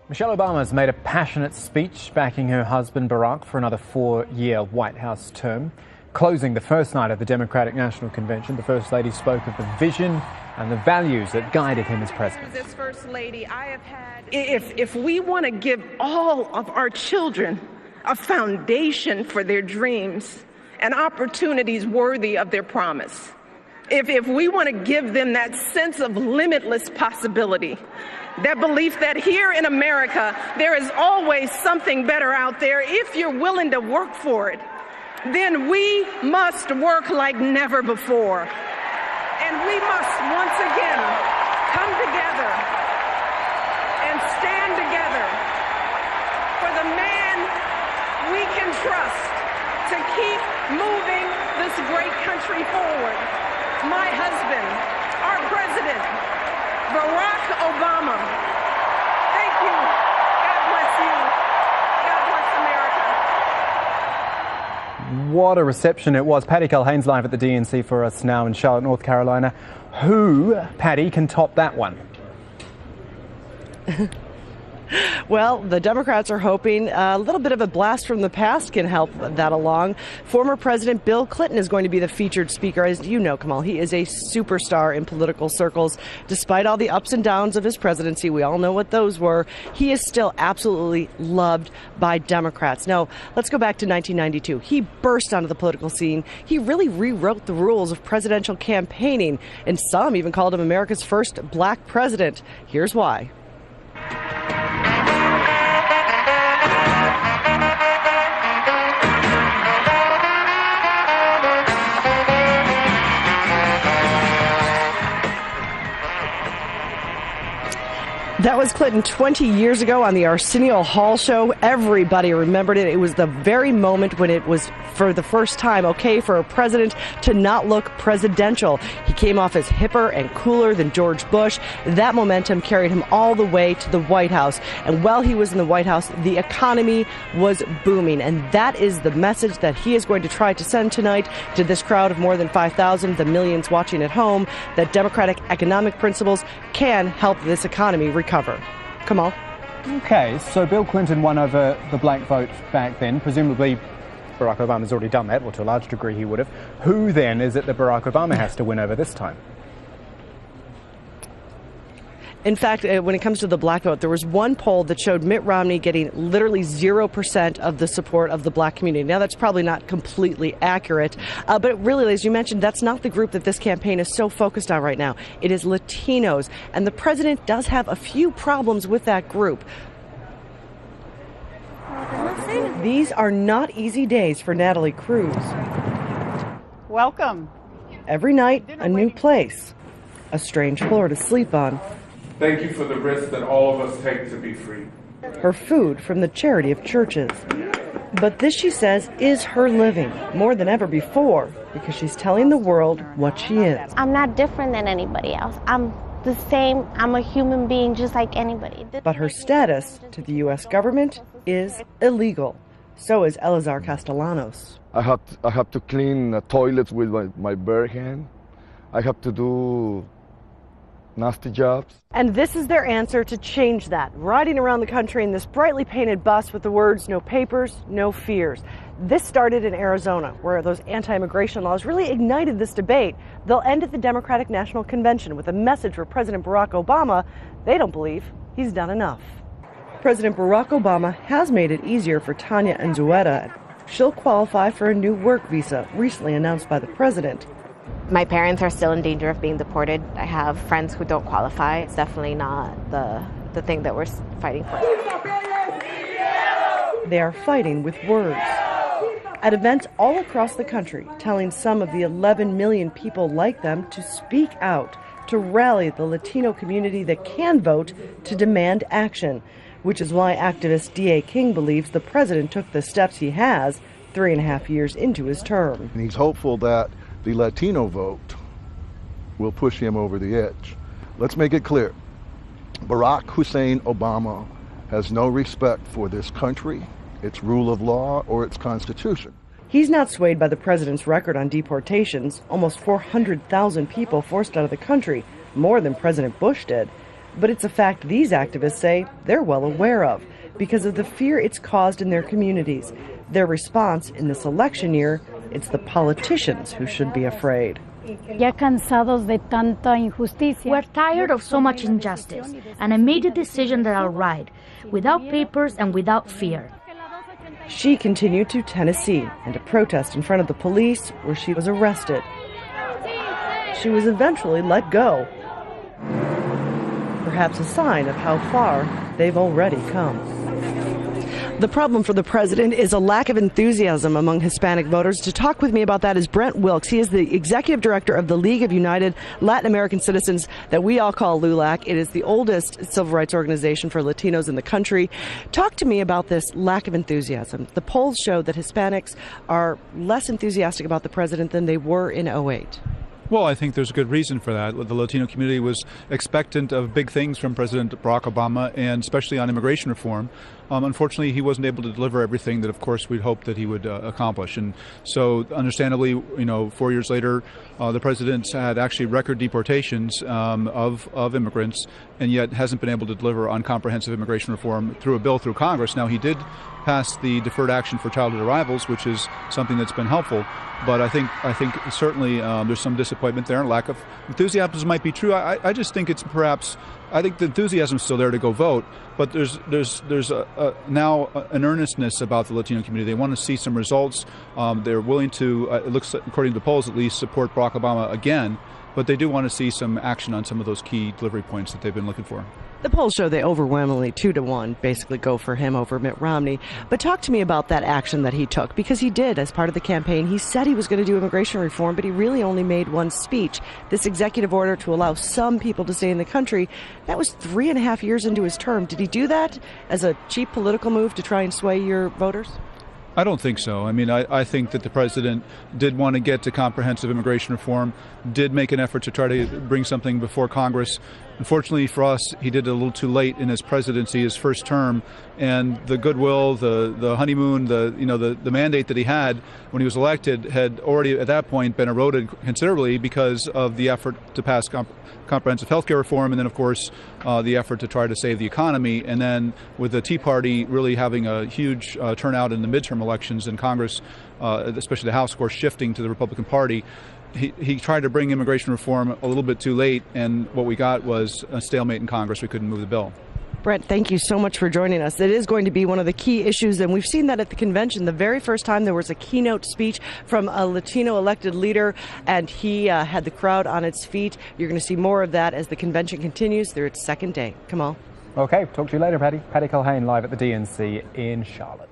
Michelle Obama has made a passionate speech backing her husband Barack for another 4-year White House term. Closing the first night of the Democratic National Convention, the First Lady spoke of the vision and the values that guided him as president. As First Lady, I have had... If we want to give all of our children a foundation for their dreams and opportunities worthy of their promise, if we want to give them that sense of limitless possibility, that belief that here in America there is always something better out there if you're willing to work for it, then we must work like never before. And we must once again come together and stand together for the man we can trust to keep moving this great country forward. My husband, our president, Barack Obama. Thank you. God bless you. God bless America. What a reception it was. Paddy Culhane's live at the DNC for us now in Charlotte, North Carolina. Who, Paddy, can top that one? Well, the Democrats are hoping a little bit of a blast from the past can help that along. Former President Bill Clinton is going to be the featured speaker. As you know, Kamal, he is a superstar in political circles. Despite all the ups and downs of his presidency, we all know what those were, he is still absolutely loved by Democrats. Now, let's go back to 1992. He burst onto the political scene. He really rewrote the rules of presidential campaigning, and some even called him America's first black president. Here's why. That was Clinton 20 years ago on the Arsenio Hall show. Everybody remembered it. It was the very moment when it was, for the first time, okay for a president to not look presidential. He came off as hipper and cooler than George Bush. That momentum carried him all the way to the White House. And while he was in the White House, the economy was booming. And that is the message that he is going to try to send tonight to this crowd of more than 5,000, the millions watching at home, that democratic economic principles can help this economy recover. Kamal? Okay, so Bill Clinton won over the black vote back then. Presumably Barack Obama's already done that, or to a large degree he would have. Who then is it that Barack Obama has to win over this time? In fact, when it comes to the black vote, there was one poll that showed Mitt Romney getting literally 0% of the support of the black community. Now, that's probably not completely accurate, but really, as you mentioned, that's not the group that this campaign is so focused on right now. It is Latinos, and the president does have a few problems with that group. These are not easy days for Natalie Cruz. Welcome. Every night, a new place, a strange floor to sleep on. Thank you for the risk that all of us take to be free. Her food from the charity of churches. But this, she says, is her living more than ever before, because she's telling the world what she is. I'm not different than anybody else. I'm the same. I'm a human being just like anybody. But her status to the U.S. government is illegal. So is Elazar Castellanos. I have to clean toilets with my bare hand. I have to do nasty jobs. And this is their answer to change that, riding around the country in this brightly painted bus with the words, "No papers, no fears." This started in Arizona, where those anti-immigration laws really ignited this debate. They'll end at the Democratic National Convention with a message for President Barack Obama. They don't believe he's done enough. President Barack Obama has made it easier for Tanya Anzueta. She'll qualify for a new work visa, recently announced by the president. My parents are still in danger of being deported. I have friends who don't qualify. It's definitely not the thing that we're fighting for. They are fighting with words. At events all across the country, telling some of the 11 million people like them to speak out, to rally the Latino community that can vote to demand action, which is why activist D.A. King believes the president took the steps he has 3.5 years into his term. And he's hopeful that the Latino vote will push him over the edge. Let's make it clear. Barack Hussein Obama has no respect for this country, its rule of law, or its constitution. He's not swayed by the president's record on deportations, almost 400,000 people forced out of the country, more than President Bush did. But it's a fact these activists say they're well aware of because of the fear it's caused in their communities. Their response in this election year, it's the politicians who should be afraid. We're tired of so much injustice, and I made a decision that I'll ride, without papers and without fear. She continued to Tennessee and to protest in front of the police, where she was arrested. She was eventually let go. Perhaps a sign of how far they've already come. The problem for the president is a lack of enthusiasm among Hispanic voters. To talk with me about that is Brent Wilkes. He is the executive director of the League of United Latin American Citizens that we all call LULAC. It is the oldest civil rights organization for Latinos in the country. Talk to me about this lack of enthusiasm. The polls show that Hispanics are less enthusiastic about the president than they were in 2008. Well, I think there's a good reason for that. The Latino community was expectant of big things from President Barack Obama, and especially on immigration reform. Unfortunately, he wasn't able to deliver everything that, of course, we'd hoped that he would accomplish. And so, understandably, 4 years later, the president's had actually record deportations of immigrants, and yet hasn't been able to deliver on comprehensive immigration reform through a bill through Congress. Now, he did pass the Deferred Action for Childhood Arrivals, which is something that's been helpful. But I think certainly there's some disappointment there, and lack of enthusiasm might be true. I just think it's perhaps, I think the enthusiasm is still there to go vote, but there's now an earnestness about the Latino community. They want to see some results. They're willing to, it looks, according to the polls at least, support Barack Obama again, but they do want to see some action on some of those key delivery points that they've been looking for. The polls show they overwhelmingly 2-1 basically go for him over Mitt Romney. But talk to me about that action that he took, because he did as part of the campaign. He said he was going to do immigration reform, but he really only made one speech. This executive order to allow some people to stay in the country, that was 3.5 years into his term. Did he do that as a cheap political move to try and sway your voters? I don't think so. I mean, I think that the president did want to get to comprehensive immigration reform, did make an effort to try to bring something before Congress. Unfortunately for us, he did it a little too late in his presidency, his first term, and the goodwill, the honeymoon, the mandate that he had when he was elected had already at that point been eroded considerably because of the effort to pass comprehensive health care reform, and then of course the effort to try to save the economy, and then with the Tea Party really having a huge turnout in the midterm elections in Congress, especially the House, of course, shifting to the Republican Party. He tried to bring immigration reform a little bit too late, and what we got was a stalemate in Congress. We couldn't move the bill. Brent, thank you so much for joining us. It is going to be one of the key issues, and we've seen that at the convention. The very first time there was a keynote speech from a Latino elected leader, and he had the crowd on its feet. You're going to see more of that as the convention continues through its second day. Kamal. Okay, talk to you later, Patty. Patty Culhane live at the DNC in Charlotte.